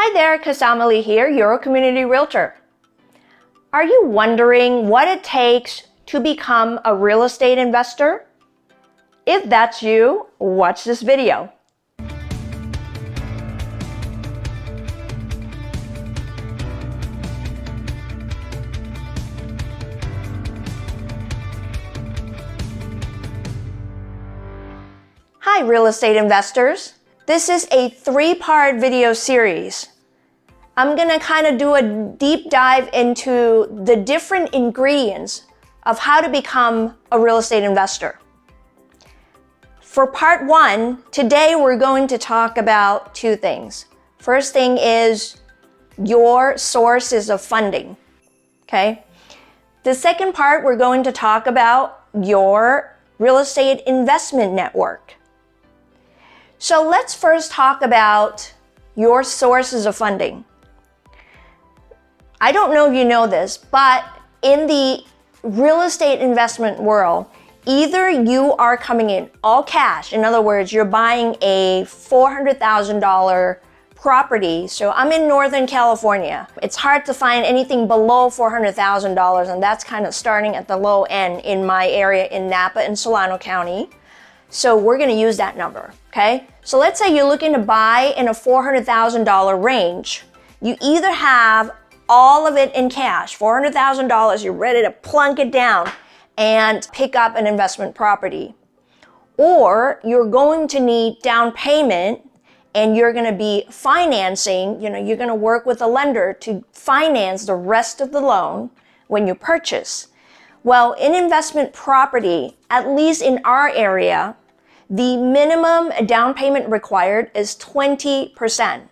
Hi there, Kasama Lee here, your community realtor. Are you wondering what it takes to become a real estate investor? If that's you, watch this video. Hi, real estate investors. This is a three-part video series. I'm gonna kind of do a deep dive into the different ingredients of how to become a real estate investor. For part one, today we're going to talk about two things. First thing is your sources of funding, okay? The second part, we're going to talk about your real estate investment network. So let's first talk about your sources of funding. I don't know if you know this, but in the real estate investment world, either you are coming in all cash, in other words, you're buying a $400,000 property. So I'm in Northern California. It's hard to find anything below $400,000, and that's kind of starting at the low end in my area in Napa and Solano County. So we're gonna use that number, okay? So let's say you're looking to buy in a $400,000 range. You either have all of it in cash, $400,000, you're ready to plunk it down and pick up an investment property. Or you're going to need down payment and you're gonna be financing, you're gonna work with a lender to finance the rest of the loan when you purchase. Well, in investment property, at least in our area, the minimum down payment required is 20%.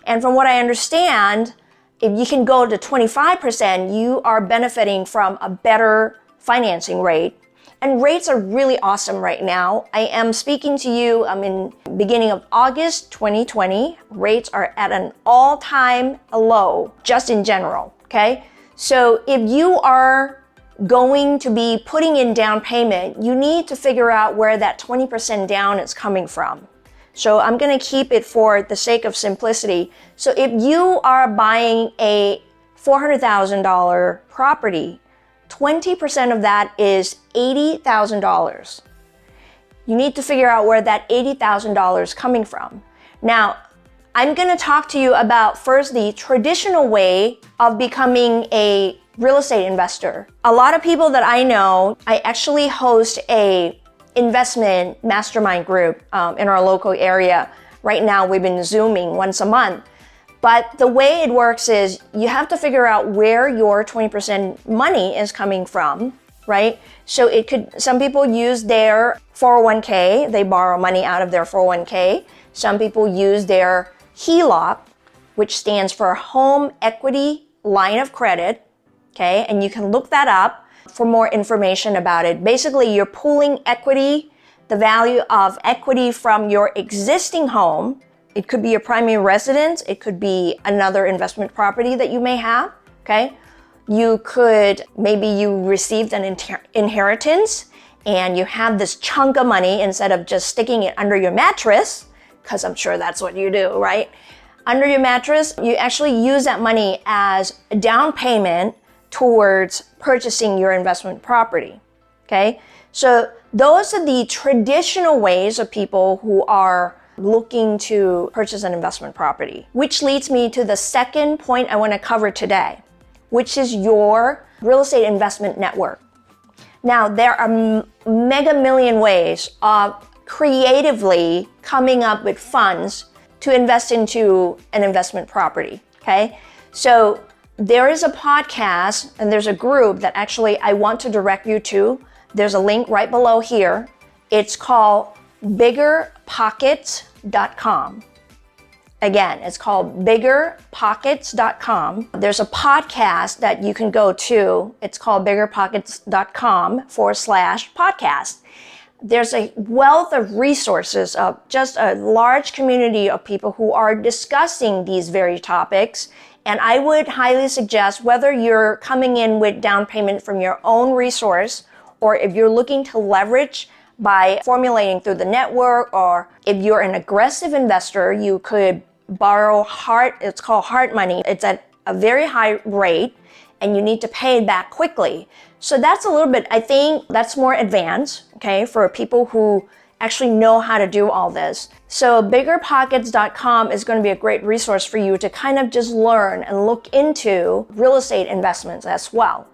And from what I understand, if you can go to 25%, you are benefiting from a better financing rate. And rates are really awesome right now. I am speaking to you, in beginning of August 2020. Rates are at an all-time low, just in general, okay? So if you are going to be putting in down payment, you need to figure out where that 20% down is coming from. So I'm gonna keep it for the sake of simplicity. So if you are buying a $400,000 property, 20% of that is $80,000. You need to figure out where that $80,000 is coming from. Now, I'm gonna talk to you about first the traditional way of becoming a real estate investor. A lot of people that I know, I actually host a investment mastermind group in our local area. Right now, we've been Zooming once a month. But the way it works is you have to figure out where your 20% money is coming from, right? So some people use their 401k, they borrow money out of their 401k. Some people use their HELOC, which stands for Home Equity Line of Credit, okay? And you can look that up for more information about it. Basically, you're pooling equity, the value of equity from your existing home. It could be your primary residence. It could be another investment property that you may have, okay? Maybe you received an inheritance and you have this chunk of money instead of just sticking it under your mattress, because I'm sure that's what you do, right? Under your mattress, you actually use that money as a down payment towards purchasing your investment property, okay? So those are the traditional ways of people who are looking to purchase an investment property, which leads me to the second point I want to cover today, which is your real estate investment network. Now, there are mega million ways of creatively coming up with funds to invest into an investment property, okay? So there is a podcast and there's a group that actually I want to direct you to. There's a link right below here. It's called biggerpockets.com. Again, it's called biggerpockets.com. There's a podcast that you can go to. It's called biggerpockets.com/podcast. There's a wealth of resources of just a large community of people who are discussing these very topics. And I would highly suggest, whether you're coming in with down payment from your own resource, or if you're looking to leverage by formulating through the network, or if you're an aggressive investor, you could borrow it's called hard money. It's at a very high rate and you need to pay it back quickly. So that's a little bit, I think that's more advanced, okay, for people who actually know how to do all this. So biggerpockets.com is going to be a great resource for you to kind of just learn and look into real estate investments as well.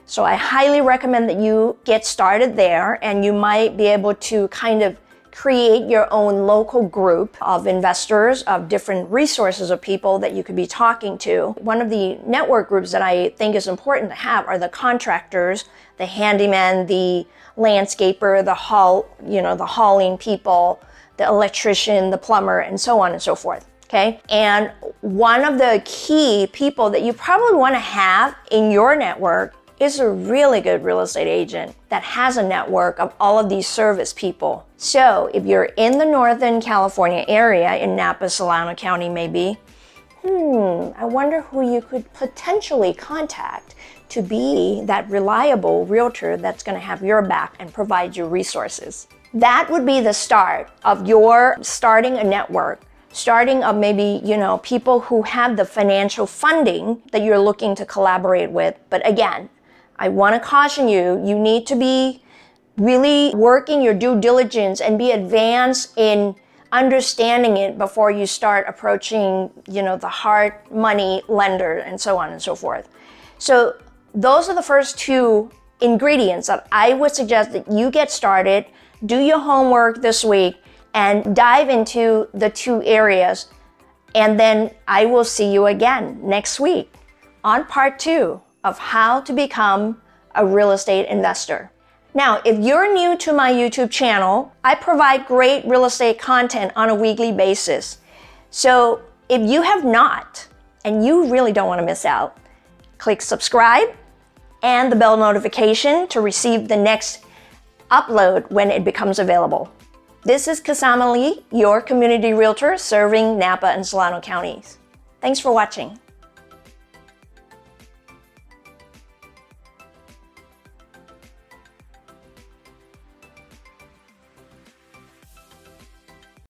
So I highly recommend that you get started there, and you might be able to kind of create your own local group of investors, of different resources of people that you could be talking to. One of the network groups that I think is important to have are the contractors, the handyman, the landscaper, the hauling people, the electrician, the plumber, and so on and so forth. Okay. And one of the key people that you probably want to have in your network is a really good real estate agent that has a network of all of these service people. So if you're in the Northern California area, in Napa, Solano County maybe, I wonder who you could potentially contact to be that reliable realtor that's going to have your back and provide you resources. That would be the start of your starting a network, starting of maybe, people who have the financial funding that you're looking to collaborate with. But again, I want to caution you, you need to be really working your due diligence and be advanced in understanding it before you start approaching, the hard money lender and so on and so forth. So those are the first two ingredients that I would suggest that you get started, do your homework this week, and dive into the two areas. And then I will see you again next week on part 2 of how to become a real estate investor. Now, if you're new to my YouTube channel, I provide great real estate content on a weekly basis. So if you have not, and you really don't want to miss out, click subscribe and the bell notification to receive the next upload when it becomes available. This is Kasama Lee, your community realtor serving Napa and Solano counties. Thanks for watching.